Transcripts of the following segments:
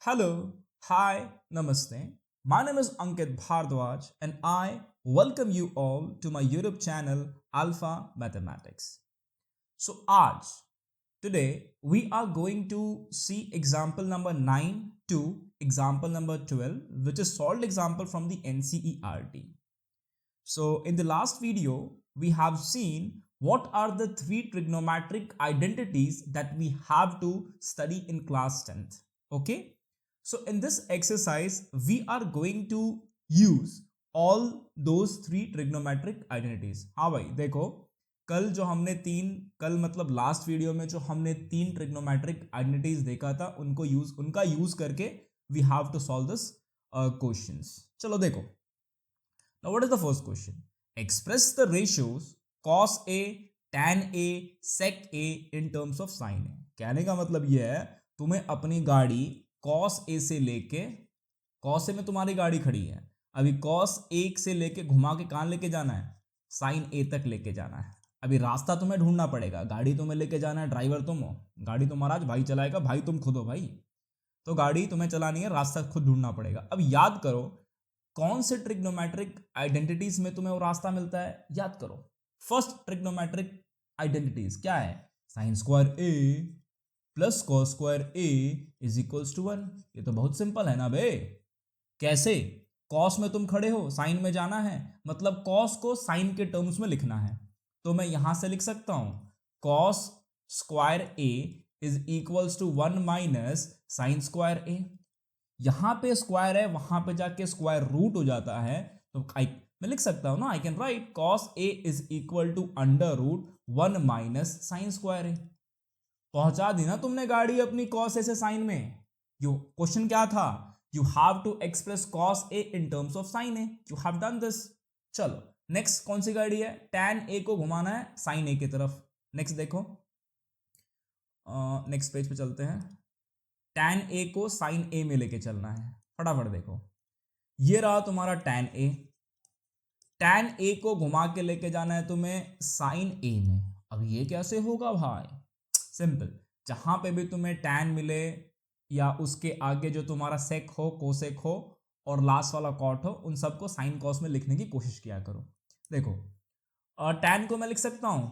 Hello, hi, namaste. My name is Ankit Bhardwaj and I welcome you all to my YouTube channel Alpha Mathematics. So, आज today we are going to see example number 9 to example number 12, which is solved example from the NCERT. So, in the last video, we have seen what are the three trigonometric identities that we have to study in class 10th. Okay. So in this exercise, we are going to use all those three trigonometric identities. हाँ भाई देखो, कल जो हमने कल मतलब last video में जो हमने तीन ट्रिग्नोमेट्रिक आइडेंटिटीज देखा था उनका यूज करके we have to solve this questions. चलो देखो. Now what is the first question? Express the ratios cos a, tan a, sec a in terms of sin a. कहने का मतलब ये है तुम्हें अपनी गाड़ी cos a से लेके cos a में तुम्हारी गाड़ी खड़ी है, अभी cos 1 से लेके घुमा के कहाँ लेके जाना है? sin a तक लेके जाना है. अभी रास्ता तुम्हें ढूंढना पड़ेगा, गाड़ी तुम्हें लेके जाना है, ड्राइवर तुम हो, गाड़ी तुम्हारा भाई चलाएगा, भाई तुम खुद हो भाई, तो गाड़ी तुम्हें चलानी है, रास्ता खुद ढूंढना पड़ेगा. अब याद करो कौन से ट्रिग्नोमेट्रिक आइडेंटिटीज में तुम्हें वो रास्ता मिलता है. याद करो फर्स्ट ट्रिग्नोमेट्रिक आइडेंटिटीज क्या है? Sine square A plus cos square A is equals to 1. ये तो बहुत सिंपल है ना बे. कैसे? कॉस में तुम खड़े हो, साइन में जाना है, मतलब कॉस को साइन के टर्म्स में लिखना है, तो मैं यहां से लिख सकता हूं cos square A is equals to 1 minus sine square A. यहां पे स्क्वायर है, वहां पे जाके स्क्वायर रूट हो जाता है, तो मैं लिख सकता हूं ना, I can write cos A is equal to under root 1 minus sine square A. पहुंचा दी ना तुमने गाड़ी अपनी cos a से sin में. यो क्वेश्चन क्या था? You have to express cos a in terms of sin a. You have done this. चलो नेक्स्ट कौन सी गाड़ी है? tan a को घुमाना है sin a की तरफ. नेक्स्ट देखो, नेक्स्ट पेज पे चलते हैं. tan a को sin a में लेके चलना है, फटाफट देखो. ये रहा तुम्हारा tan a. tan a को घुमा के लेके जाना है तुम्हें sin a में. अब ये कैसे होगा भाई? सिंपल, जहां पे भी तुम्हें tan मिले या उसके आगे जो तुम्हारा sec हो, cosec हो और लास्ट वाला cot हो, उन सबको sin cos में लिखने की कोशिश किया करो. देखो tan को मैं लिख सकता हूं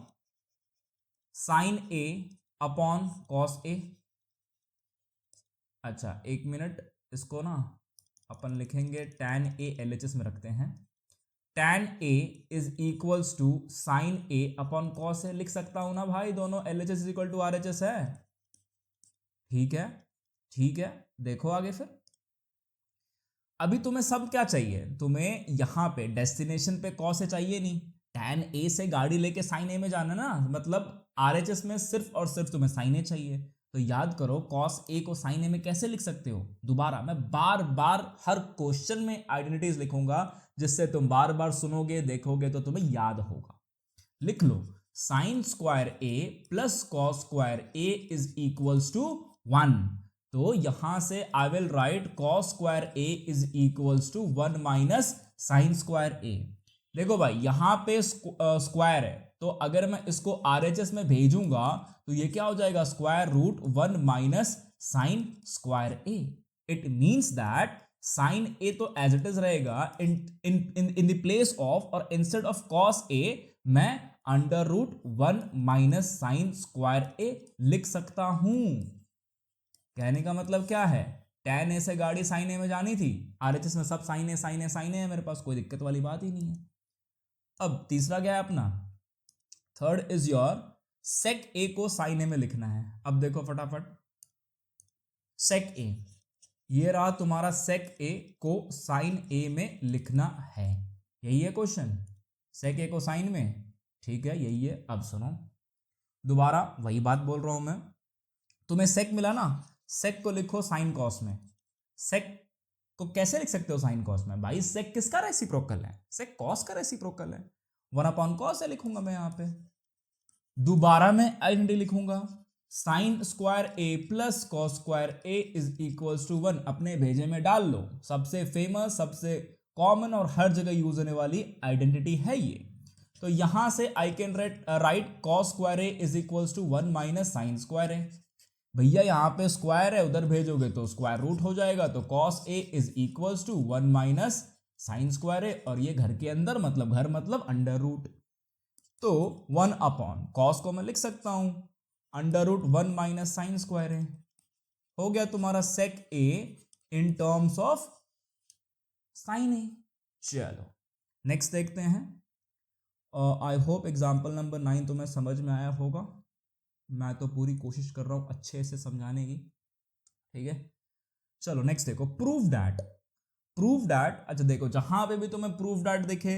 sin a upon cos a. अच्छा एक मिनट, इसको ना अपन लिखेंगे tan a LHS में रखते हैं. tan a is equals to sine a upon cos a. लिख सकता हूं ना भाई, दोनों LHS is equal to RHS है. ठीक है, ठीक है. देखो आगे फिर. अभी तुम्हें सब क्या चाहिए? तुम्हें यहां पे डेस्टिनेशन पे cos a चाहिए नहीं, tan a से गाड़ी लेके sin a में जाना ना, मतलब RHS में सिर्फ और सिर्फ तुम्हें sin a चाहिए. तो याद करो cos a को sin a में कैसे लिख सकते हो? दोबारा मैं बार बार हर क्वेश्चन में आइडेंटिटीज लिखूंगा, जिससे तुम बार बार सुनोगे, देखोगे तो तुम्हें याद होगा. लिख लो sine square A plus cos square A is equals to 1. तो यहां से I will write cos square A is equals to 1 minus sine square A. देखो भाई यहां पे स्क्वायर है, तो अगर मैं इसको RHS में भेजूंगा तो ये क्या हो जाएगा? Square root 1 minus sine square A. It means that sine A तो एज इट इज रहेगा, इन द प्लेस ऑफ और इंस्टेड ऑफ कॉस ए मैं under root 1 minus sine square A लिख सकता हूं. कहने का मतलब क्या है? tan a से गाड़ी sin a में जानी थी, RHS में सब sin a sin a sin a है, मेरे पास कोई दिक्कत वाली बात ही नहीं है. अब तीसरा क्या है अपना? Third is your sec a को sin a में लिखना है. अब देखो फटाफट, sec a, ये रहा तुम्हारा sec a को sin a में लिखना है. यही है क्वेश्चन, sec a को sin में. ठीक है, यही है. अब सुनो, दोबारा वही बात बोल रहा हूं मैं. तुम्हें sec मिला ना, sec को लिखो sin cos में. sec को कैसे लिख सकते हो sin cos में? भाई sec किसका रेसिप्रोकल है? sec cos का रेसिप्रोकल है. 1 अपॉन cos से लिखूंगा मैं यहां पे. दोबारा मैं आइडेंटिटी लिखूंगा sine square A plus cos square A is equals to 1. अपने भेजे में डाल लो, सबसे फेमस, सबसे कॉमन और हर जगह यूज होने वाली आइडेंटिटी है ये. तो यहां से I can write cos square A is equals to 1 minus sine square A. भैया यहाँ पे स्क्वायर है, उधर भेजोगे तो स्क्वायर रूट हो जाएगा, तो cos A is equals to 1 minus sine square A, और ये घर के अंदर मतलब घर मतलब अंडर रूट, तो 1 अपॉन कॉस को मैं लिख सकता हूं under root 1 minus sine square A. हो गया तुम्हारा sec A in terms of sine A. चलो नेक्स्ट देखते हैं। आई होप एग्जाम्पल नंबर 9 तुम्हें समझ में आया होगा। मैं तो पूरी कोशिश कर रहा हूं अच्छे से समझाने की, ठीक है। चलो नेक्स्ट देखो, प्रूव दैट। प्रूव दैट, अच्छा देखो जहां पे भी तुम्हें प्रूव दैट दिखे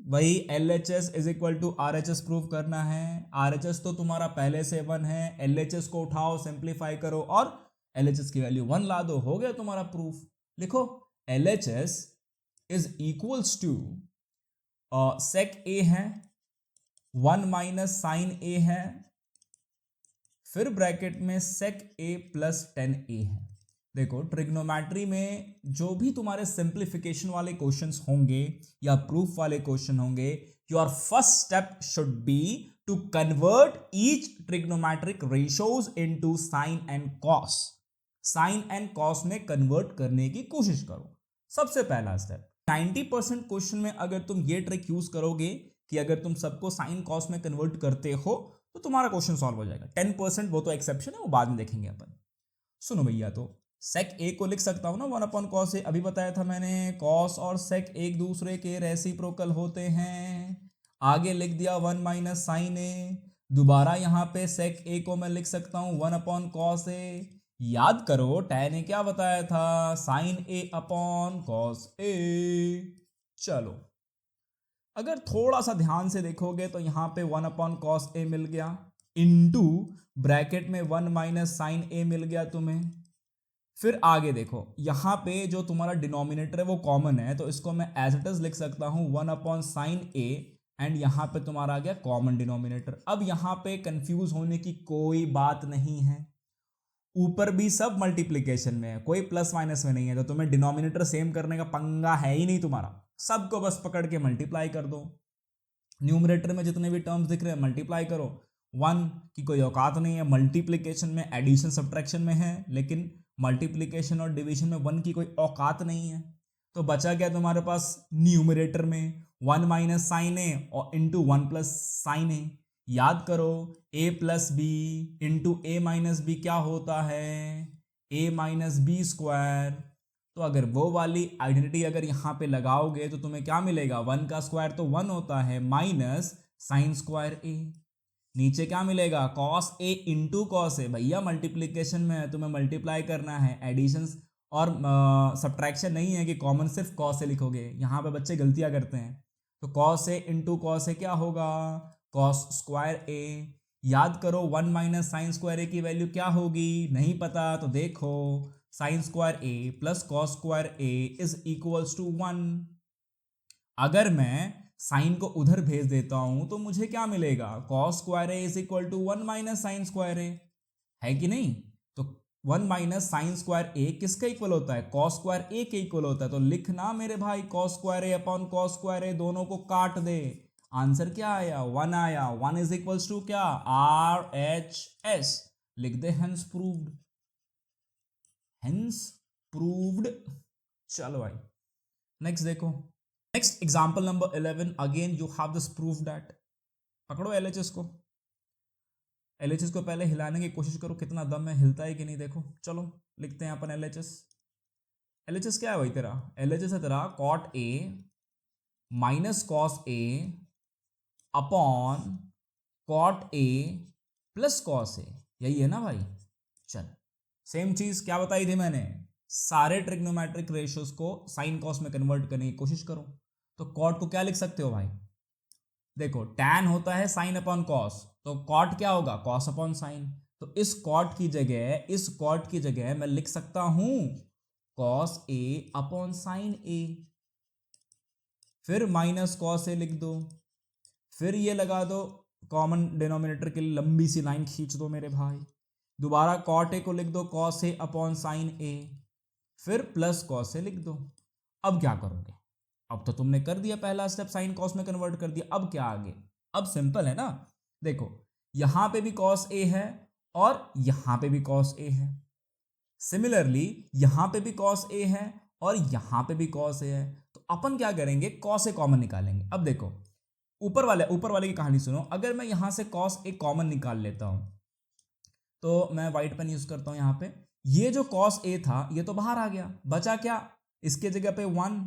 वही LHS is equal to RHS prove करना है। RHS तो तुम्हारा पहले से 1 है, LHS को उठाओ सिंप्लीफाई करो और LHS की वैल्यू 1 ला दो, हो गया तुम्हारा प्रूफ। लिखो LHS इज इक्वल्स टू सेक ए है 1 माइनस साइन ए है, फिर ब्रैकेट में सेक ए प्लस 10a है। देखो ट्रिग्नोमेट्री में जो भी तुम्हारे सिंप्लीफिकेशन वाले क्वेश्चंस होंगे या प्रूफ वाले क्वेश्चन होंगे, your first step should be to convert each trigonometric ratios into sine and cos. Sine and cos में कन्वर्ट करने की कोशिश करो, सबसे पहला स्टेप। 90% क्वेश्चन में अगर तुम ये ट्रिक यूज करोगे कि अगर तुम सबको साइन कॉस में कन्वर्ट करते हो तो तुम्हारा क्वेश्चन सॉल्व हो जाएगा। 10% वो तो एक्सेप्शन है, वो बाद में देखेंगे अपन। सुनो भैया, तो सेक ए को लिख सकता हूं ना 1 अपॉन कॉस ए, अभी बताया था मैंने कॉस और सेक एक दूसरे के रेसिप्रोकल होते हैं। आगे लिख दिया 1 माइनस साइन ए, दोबारा यहां पे सेक ए को मैं लिख सकता हूं 1 अपॉन कॉस ए। याद करो टैन ने क्या बताया था, sign A upon cos A. चलो अगर थोड़ा सा ध्यान से देखोगे तो यहां पे 1 अपॉन कॉस ए मिल गया, इनटू ब्रैकेट में 1 माइनस साइन ए मिल गया तुम्हें। फिर आगे देखो यहां पे जो तुम्हारा डिनोमिनेटर है वो कॉमन है, तो इसको मैं एज इट इज लिख सकता हूं 1 अपॉन साइन ए, एंड यहां पे तुम्हारा आ गया कॉमन डिनोमिनेटर। अब यहां पे कंफ्यूज होने की कोई बात नहीं है, ऊपर भी सब मल्टीप्लीकेशन में है, कोई प्लस माइनस में नहीं है, तो तुम्हें डिनोमिनेटर सेम करने का पंगा है ही नहीं तुम्हारा, सबको बस पकड़ के मल्टीप्लाई कर दो। न्यूमरेटर में जितने भी टर्म्स दिख रहे हैं मल्टीप्लाई करो। 1 की कोई औकात नहीं है, मल्टीप्लीकेशन में एडिशन सब्ट्रैक्शन में है, लेकिन मल्टीप्लीकेशन और डिवीजन में 1 की कोई औकात नहीं है। तो बचा क्या तुम्हारे पास न्यूमरेटर में 1 माइनस साइन ए और इंटू 1 प्लस साइन ए। याद करो a plus B into A minus B क्या होता है, a माइनस बी स्क्वायर। तो अगर वो वाली आइडेंटिटी अगर यहाँ पे लगाओगे तो तुम्हें क्या मिलेगा, 1 का स्क्वायर तो 1 होता है, माइनस साइन स्क्वायर ए। नीचे क्या मिलेगा, cos A into cos A. भैया मल्टीप्लीकेशन में है, तुम्हें मल्टीप्लाई करना है, एडिशन और सब्ट्रैक्शन नहीं है कि कॉमन सिर्फ कॉस ए लिखोगे, यहाँ पे बच्चे गलतियाँ करते हैं। तो cos A into cos A क्या होगा, कॉस स्क्वायर ए। याद करो 1 माइनस साइन स्क्वायर ए की वैल्यू क्या होगी, नहीं पता तो देखो, sine square A plus cos square A is equals to 1। अगर मैं साइन को उधर भेज देता हूं तो मुझे क्या मिलेगा, cos square A is equal to 1 minus sine square A, है कि नहीं। तो 1 माइनस साइन स्क्वायर ए किसका इक्वल होता है, कॉस स्क्वायर ए के इक्वल होता है। तो लिखना मेरे भाई कॉस स्क्वायर ए अपॉन कॉस स्क्वायर ए, दोनों को काट दे, आंसर क्या आया, 1 आया। 1 इज इक्वल्स टू क्या, RHS। लिख दे हेंस प्रूव्ड, हेंस प्रूव्ड। चलो भाई नेक्स्ट देखो, next example number 11। Again you have this proof that. पकड़ो LHS को, LHS को पहले हिलाने की कोशिश करो, कितना दम है, हिलता है कि नहीं देखो। चलो लिखते हैं अपन LHS। LHS क्या है भाई तेरा, LHS है तेरा cot A minus cos A upon cot A plus cos A, यही है ना भाई। चल सेम चीज क्या बताई थी मैंने, सारे ट्रिग्नोमेट्रिक रेशियोज को साइन कॉस में कन्वर्ट करने की कोशिश करो। तो कॉट को क्या लिख सकते हो भाई, देखो टैन होता है साइन अपॉन कॉस, तो कॉट क्या होगा, कॉस अपॉन साइन। तो इस कॉट की जगह मैं लिख सकता हूं कॉस ए अपॉन साइन ए, फिर माइनस कॉस ए लिख दो, फिर ये लगा दो कॉमन डिनोमिनेटर के लिए लंबी सी लाइन खींच दो मेरे भाई, दोबारा कॉट ए को लिख दो कॉस ए अपॉन साइन ए, फिर प्लस कॉस ए लिख दो। अब क्या करोगे, अब तो तुमने कर दिया पहला स्टेप, साइन कॉस में कन्वर्ट कर दिया। अब क्या आगे, अब सिंपल है ना। देखो यहां पे भी कॉस ए है और यहां पे भी cos a है। सिमिलरली यहां पे भी cos a है और यहां पे भी cos a है। तो अपन क्या करेंगे, cos a कॉमन निकालेंगे। अब देखो ऊपर वाले की कहानी सुनो। अगर मैं यहां से cos a कॉमन निकाल लेता हूं तो मैं व्हाइट पेन यूज करता हूं यहां पे। ये जो cos a था ये तो बाहर आ गया, बचा क्या, इसके जगह पे 1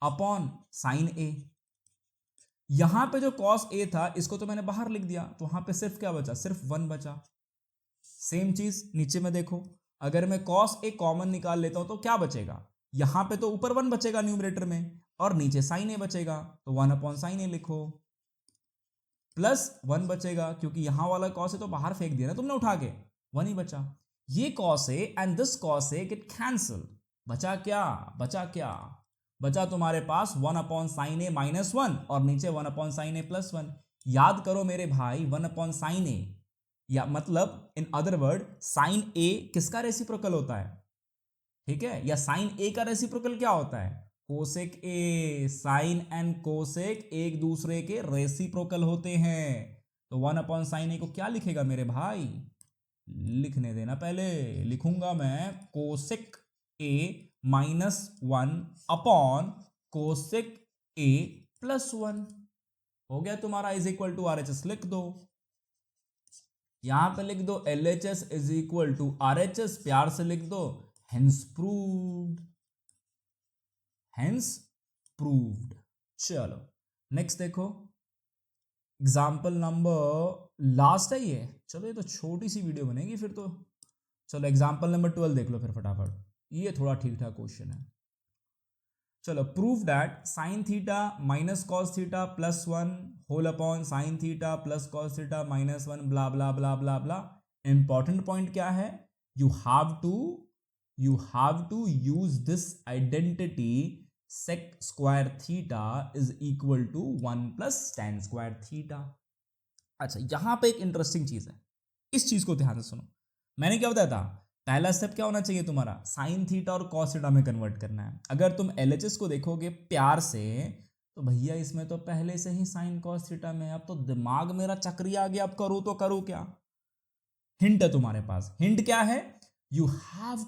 अपॉन साइन a। यहां पे जो cos a था इसको तो मैंने बाहर लिख दिया, तो वहां पे सिर्फ क्या बचा, सिर्फ 1 बचा। सेम चीज नीचे में देखो, अगर मैं cos a कॉमन निकाल लेता हूं तो क्या बचेगा, यहां पे तो ऊपर 1 बचेगा न्यूमरेटर में और नीचे साइन a बचेगा, तो 1 अपॉन साइन a लिखो, प्लस 1 बचेगा क्योंकि यहां वाला cos a तो बाहर फेंक दिया ना तुमने उठा के, 1 ही बचा। ये cos a and this cos a get cancel. बचा क्या, बचा तुम्हारे पास 1 अपॉन साइन ए माइनस 1 और नीचे 1 अपॉन साइन ए प्लस 1। याद करो मेरे भाई, 1 अपॉन साइन ए, या मतलब इन अदर वर्ड साइन ए किसका रेसिप्रोकल होता है, ठीक है, या साइन ए का रेसिप्रोकल क्या होता है, cosec A. Sine and cosec एक दूसरे के रेसिप्रोकल होते हैं। तो 1 अपॉन साइन ए को क्या लिखेगा मेरे भाई, लिखने देना पहले, लिखूंगा मैं cosec A minus 1 upon cosec A plus 1। हो गया तुम्हारा, is equal to R H S लिख दो, यहां पे लिख दो L H S is equal to R H S, प्यार से लिख दो हेंस प्रूव्ड, हेंस प्रूव्ड। चलो नेक्स्ट देखो, एग्जाम्पल नंबर लास्ट है ये, चलो ये तो छोटी सी वीडियो बनेगी फिर तो। चलो एग्जाम्पल नंबर 12 देख लो फिर फटाफट, ये थोड़ा ठीक ठाक क्वेश्चन है। चलो, prove that sine theta minus cos theta plus 1 whole upon sine theta plus cos theta minus 1 blah blah blah blah blah. Important point क्या है, you have to use this identity sec square theta is equal to 1 plus tan square theta. अच्छा, यहां पे एक interesting चीज है, इस चीज को ध्यान से सुनो। मैंने क्या बताया था, पहला स्टेप क्या होना चाहिए तुम्हारा, साइन थीटा और कॉस थीटा में कन्वर्ट करना है। अगर तुम एलएचएस को देखोगे प्यार से तो भैया इसमें तो पहले से ही साइन कॉस थीटा में, अब तो दिमाग मेरा चक्री आ गया, अब करूँ तो करूँ क्या। हिंट है तुम्हारे पास, हिंट क्या है, you have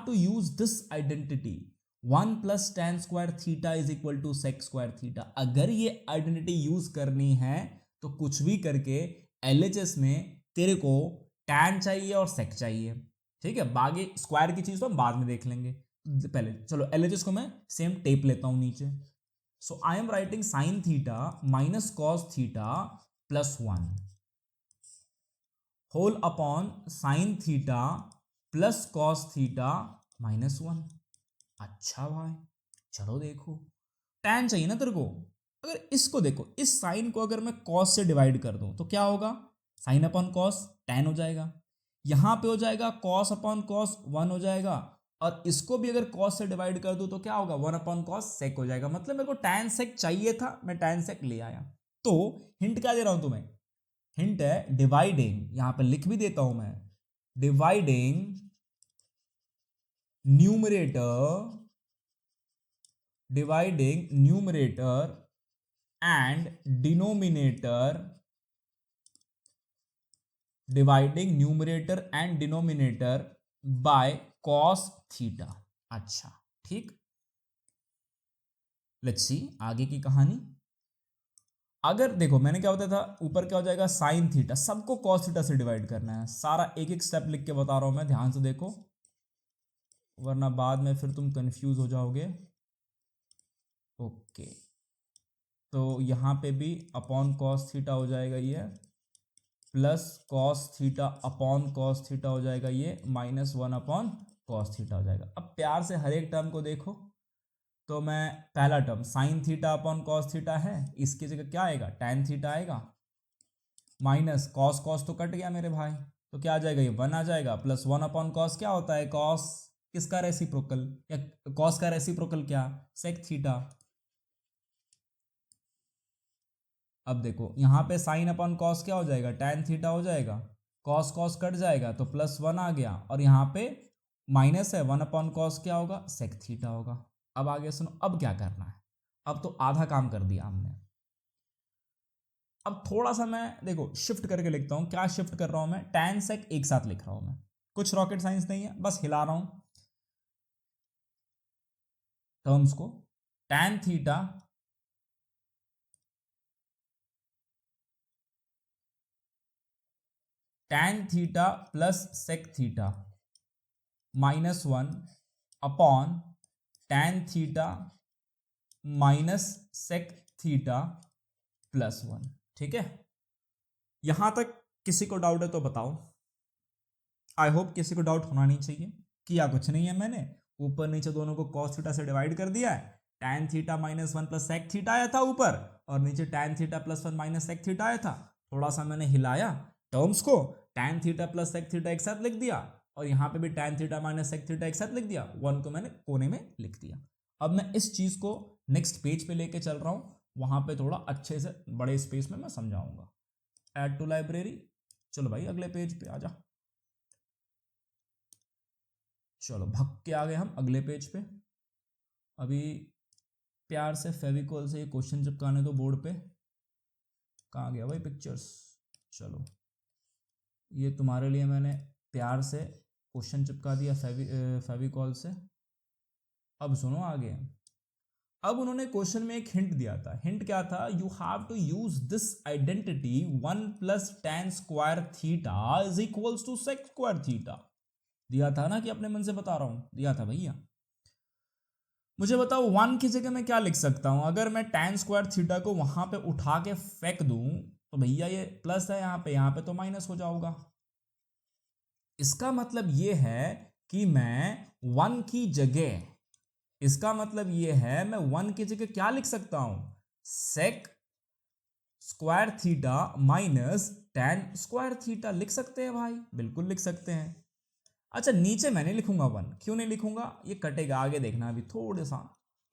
to use this identity 1 plus tan square theta is equal to sec square theta. अगर ये आइडेंटिटी यूज करनी है तो कुछ भी करके एलएचएस में तेरे को tan चाहिए और sec चाहिए, ठीक है, बाकी स्क्वायर की चीज तो हम बाद में देख लेंगे। पहले चलो एलएचएस को मैं सेम टेप लेता हूं नीचे। So I am writing sine theta minus cos theta plus 1 whole upon sine theta plus cos theta minus 1। अच्छा भाई, चलो देखो, tan चाहिए ना तेरे को, अगर इसको देखो, इस साइन को अगर मैं cos से डिवाइड कर दूं तो क्या होगा, साइन अपॉन कॉस tan हो जाएगा, यहां पे हो जाएगा cos अपॉन कॉस 1 हो जाएगा, और इसको भी अगर cos से डिवाइड कर दूं तो क्या होगा, 1 अपॉन कॉस sec हो जाएगा। मतलब मेरे को tan sec चाहिए था, मैं tan sec ले आया। तो हिंट क्या दे रहा हूं तुम्हें, हिंट है डिवाइडिंग, यहां पर लिख भी देता हूं मैं, dividing numerator and denominator, dividing numerator and denominator by cos theta। अच्छा ठीक, लेट्स सी आगे की कहानी। अगर देखो मैंने क्या बताया था, ऊपर क्या हो जाएगा साइन थीटा, सबको cos थीटा से डिवाइड करना है, सारा एक एक स्टेप लिख के बता रहा हूं मैं, ध्यान से देखो वरना बाद में फिर तुम कंफ्यूज हो जाओगे। ओके, तो यहां पे भी अपॉन cos थीटा हो जाएगा ये, plus cos theta upon cos theta हो जाएगा ये, माइनस 1 अपॉन कॉस थीटा हो जाएगा। अब प्यार से हर एक टर्म को देखो, तो मैं पहला term sine theta upon cos theta है, इसकी जगह क्या आएगा, tan थीटा आएगा, माइनस कॉस कॉस तो कट गया मेरे भाई, तो क्या आ जाएगा, ये 1 आ जाएगा, प्लस 1 अपॉन कॉस क्या होता है, कॉस किसका रेसिप्रोकल, या कॉस का रेसिप्रोकल क्या, सेक थीटा। अब देखो यहाँ पे साइन अपॉन कॉस क्या हो जाएगा, tan थीटा हो जाएगा, कॉस कॉस कट जाएगा तो प्लस 1 आ गया, और यहाँ पे माइनस है, 1 अपॉन कॉस क्या होगा, सेक थीटा होगा। अब आगे सुनो, अब क्या करना है, अब तो आधा काम कर दिया हमने। अब थोड़ा सा मैं देखो शिफ्ट करके लिखता हूं। क्या शिफ्ट कर रहा हूं मैं? tan sec एक साथ लिख रहा हूं मैं, कुछ रॉकेट साइंस नहीं है, बस हिला रहा हूं टर्म्स को। tan theta plus sec theta -1 upon tan theta minus sec theta +1। ठीक है, यहां तक किसी को डाउट है तो बताओ। आई होप किसी को डाउट होना नहीं चाहिए। किया कुछ नहीं है मैंने, ऊपर नीचे दोनों को cos थीटा से डिवाइड कर दिया है। tan theta -1 plus sec theta आया था ऊपर, और नीचे tan theta +1 minus sec theta आया था। थोड़ा सा मैंने हिलाया टर्म्स को, tan theta plus sec theta एक साथ लिख दिया, और यहाँ पे भी tan theta minus sec theta एक साथ लिख दिया। 1 को मैंने कोने में लिख दिया। अब मैं इस चीज को नेक्स्ट पेज पे लेके चल रहा हूँ, वहां पे थोड़ा अच्छे से बड़े स्पेस में मैं समझाऊंगा। ऐड टू लाइब्रेरी, चलो भाई अगले पेज पे आ जा। चलो भग के आ गए हम अगले पेज पे। अभी प्यार से फेविकॉल से ये क्वेश्चन चिपकाने दो बोर्ड पे। कहाँ गया भाई पिक्चर्स? चलो ये तुम्हारे लिए मैंने प्यार से क्वेश्चन चिपका दिया फेविकॉल से। अब सुनो आगे। अब उन्होंने क्वेश्चन में एक हिंट दिया था। हिंट क्या था? You have to use this identity 1 plus tan square theta is equals to sec square theta. दिया था ना, कि अपने मन से बता रहा हूं, दिया था भैया। मुझे बताओ 1 की जगह मैं क्या लिख सकता हूं? अगर मैं tan स्क्वायर थीटा को वहां पे उठा के फेंक दूं तो भैया ये प्लस है, यहाँ पे तो माइनस हो जाऊंगा। इसका मतलब ये है कि मैं 1 की जगह, इसका मतलब ये है मैं 1 की जगह क्या लिख सकता हूं? sec square theta minus tan square theta लिख सकते हैं भाई, बिल्कुल लिख सकते हैं। अच्छा नीचे मैं नहीं लिखूंगा 1, क्यों नहीं लिखूंगा? ये कटेगा, आगे देखना, अभी थोड़ा सा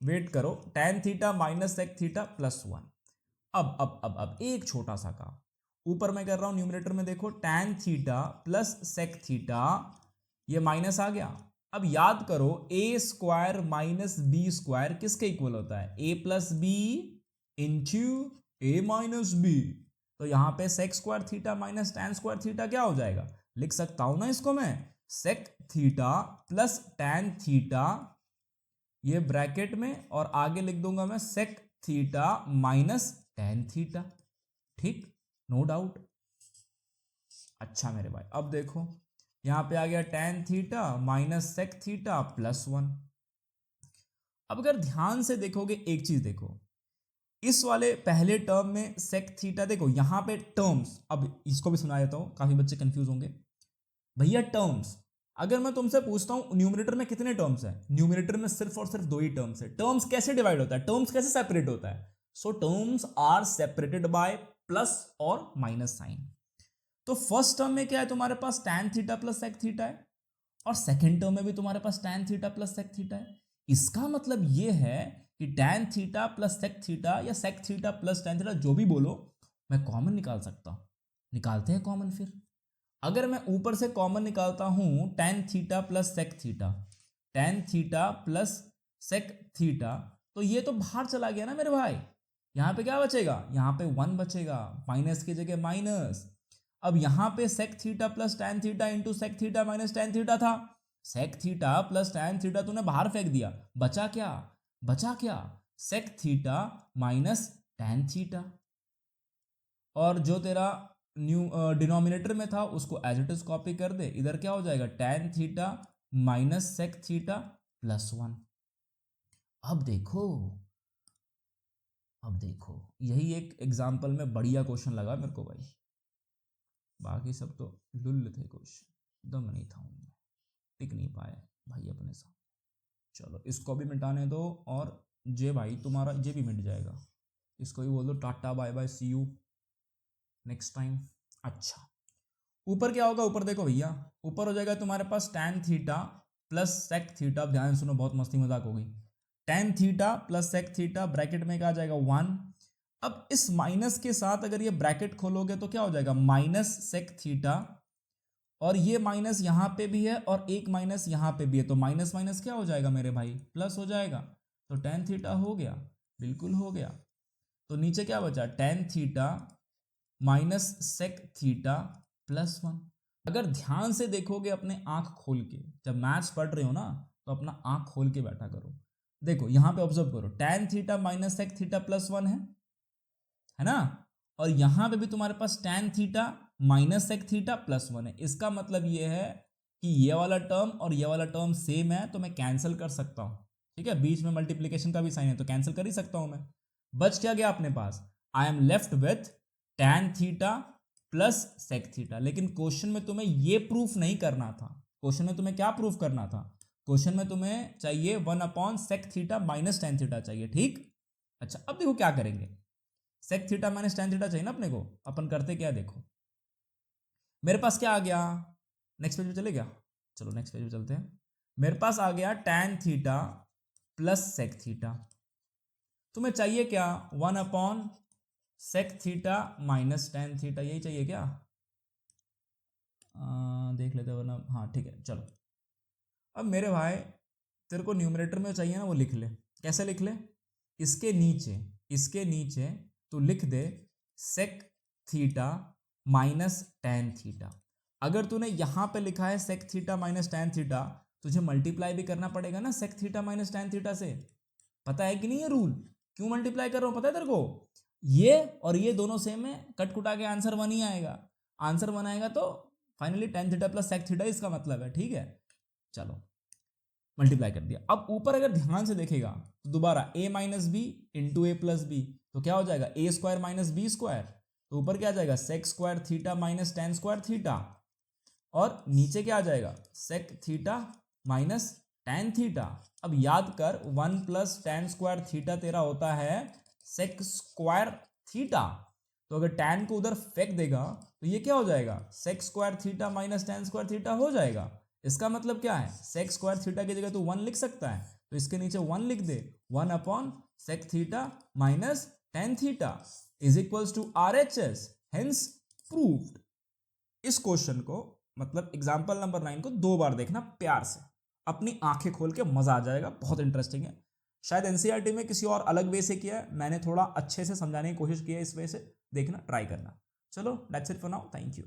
वेट करो। tan theta minus sec theta +1। अब एक छोटा सा काम ऊपर मैं कर रहा हूं न्यूमरेटर में, देखो tan theta plus sec theta, ये माइनस आ गया। अब याद करो a square minus B square किसके इक्वल होता है? a plus B into A minus B. तो यहां पे sec square theta minus tan square theta क्या हो जाएगा? लिख सकता हूं ना इसको मैं, sec theta plus tan theta, ये ब्रैकेट में, और आगे लिख दूंगा मैं sec theta minus tan theta. ठीक, नो डाउट। अच्छा मेरे भाई अब देखो, यहां पे आ गया tan theta minus sec theta +1। अब अगर ध्यान से देखोगे एक चीज देखो, इस वाले पहले टर्म में sec थीटा, देखो यहां पे टर्म्स, अब इसको भी सुना देता हूं, काफी बच्चे कंफ्यूज होंगे भैया। टर्म्स, अगर मैं तुमसे पूछता हूं न्यूमरेटर में कितने टर्म्स हैं? न्यूमरेटर में सिर्फ और सिर्फ 2 ही टर्म्स है। टर्म्स कैसे डिवाइड होता है? टर्म्स कैसे सेपरेट होता है? So terms are separated by plus और माइनस साइन। तो फर्स्ट टर्म में क्या है तुम्हारे पास? tan theta plus sec theta है, और सेकेंड टर्म में भी तुम्हारे पास tan theta plus sec theta है। इसका मतलब यह है कि tan theta plus sec theta या sec theta plus tan theta, जो भी बोलो, मैं कॉमन निकाल सकता हूं। निकालते हैं कॉमन फिर। अगर मैं ऊपर से कॉमन निकालता हूं tan theta plus sec theta, tan theta plus sec theta, तो ये तो बाहर चला गया ना मेरे भाई। यहां पे क्या बचेगा? यहां पे 1 बचेगा, माइनस की जगह माइनस। अब यहां पे sec theta plus tan theta into sec theta minus tan theta था। sec theta plus tan theta तूने बाहर फेंक दिया, बचा क्या? बचा क्या? sec theta minus tan theta. और जो तेरा न्यू डिनोमिनेटर में था उसको एज इट इज कॉपी कर दे, इधर क्या हो जाएगा? tan theta minus sec theta +1। अब देखो, अब देखो, यही एक एग्जाम्पल में बढ़िया क्वेश्चन लगा मेरे को भाई। बाकी सब तो लुल्ल थे क्वेश्चन, दम नहीं था उनमें, टिक नहीं पाए भाई अपने साथ। चलो इसको भी मिटाने दो, और जे भाई तुम्हारा जे भी मिट जाएगा। इसको भी बोल दो tata bye bye see you next time. अच्छा ऊपर क्या होगा? ऊपर देखो भैया, ऊपर हो जाएगा तुम्हारे पास tan theta plus sec theta. ध्यान सुनो, बहुत मस्ती मजाक होगी। tan theta plus sec theta bracket में क्या आ जाएगा? 1। अब इस माइनस के साथ अगर ये ब्रैकेट खोलोगे तो क्या हो जाएगा? माइनस sec थीटा, और ये माइनस यहां पे भी है और एक माइनस यहां पे भी है, तो माइनस माइनस क्या हो जाएगा मेरे भाई? प्लस हो जाएगा। तो tan थीटा हो गया, बिल्कुल हो गया। तो नीचे क्या बचा? tan theta minus sec theta plus 1। अगर ध्यान से देखोगे अपने आंख खोल के, जब मैथ्स पढ़ रहे हो ना तो अपना आंख खोल के बैठा करो। देखो यहाँ पे ऑब्जर्व करो, tan theta minus sec theta plus 1 है ना, और यहाँ पे भी तुम्हारे पास tan theta minus sec theta plus 1 है। इसका मतलब ये है कि ये वाला टर्म और ये वाला टर्म सेम है, तो मैं कैंसिल कर सकता हूँ। ठीक है, बीच में मल्टीप्लीकेशन का भी साइन है तो कैंसिल कर ही सकता हूँ मैं। बच क्या गया अपने पास, I am left with tan theta plus sec theta. लेकिन क्वेश्चन में तुम्हें ये प्रूफ नहीं करना था। क्वेश्चन में तुम्हें क्या प्रूफ करना था, क्वेश्चन में तुम्हें चाहिए 1/sec theta minus tan theta चाहिए। ठीक, अच्छा अब देखो क्या करेंगे, sec theta minus tan theta चाहिए ना अपने को, अपन करते क्या, देखो मेरे पास क्या आ गया, नेक्स्ट पेज पे चले गया, चलो नेक्स्ट पेज पे चलते हैं। मेरे पास आ गया tan theta plus sec theta. तुम्हें चाहिए क्या, 1/sec theta minus tan theta, यही चाहिए क्या, देख लेते वरना, हाँ ठीक है चलो। अब मेरे भाई तेरे को न्यूमरेटर में चाहिए ना, वो लिख ले। कैसे लिख ले, इसके नीचे तो लिख दे sec theta minus tan theta. अगर तूने यहाँ पे लिखा है sec theta minus tan theta, तुझे मल्टीप्लाई भी करना पड़ेगा ना sec theta minus tan theta से। पता है कि नहीं ये रूल, क्यों मल्टीप्लाई कर रहा हूँ पता है तेरे को, ये और ये दोनों सेम है, कट कुटा के आंसर 1 ही आएगा। आंसर 1 आएगा तो finally tan theta plus sec theta इसका मतलब है। ठीक है, चलो मल्टीप्लाई कर दिया। अब ऊपर अगर ध्यान से देखेगा तो दोबारा a minus B into A plus B, तो क्या हो जाएगा A square minus B square, तो ऊपर क्या आ जाएगा sec square theta minus tan square theta, और नीचे क्या आ जाएगा sec theta minus tan theta. अब याद कर 1 प्लस tan स्क्वायर थीटा तेरा होता है sec स्क्वायर थीटा, तो अगर tan को उधर फेंक देगा तो ये क्या हो जाएगा sec square theta minus tan square theta हो जाएगा। इसका मतलब क्या है, sec स्क्वायर थीटा की जगह तो 1 लिख सकता है, तो इसके नीचे 1 लिख दे, 1/sec theta minus tan theta is equals to RHS, hence proved. इस क्वेश्चन को मतलब एग्जाम्पल नंबर 9 को 2 बार देखना प्यार से, अपनी आंखें खोल के मजा आ जाएगा, बहुत इंटरेस्टिंग है। शायद एनसीईआरटी में किसी और अलग वे से किया है, मैंने थोड़ा अच्छे से समझाने की कोशिश की है, इस वे से देखना ट्राई करना। चलो that's it for now, thank you.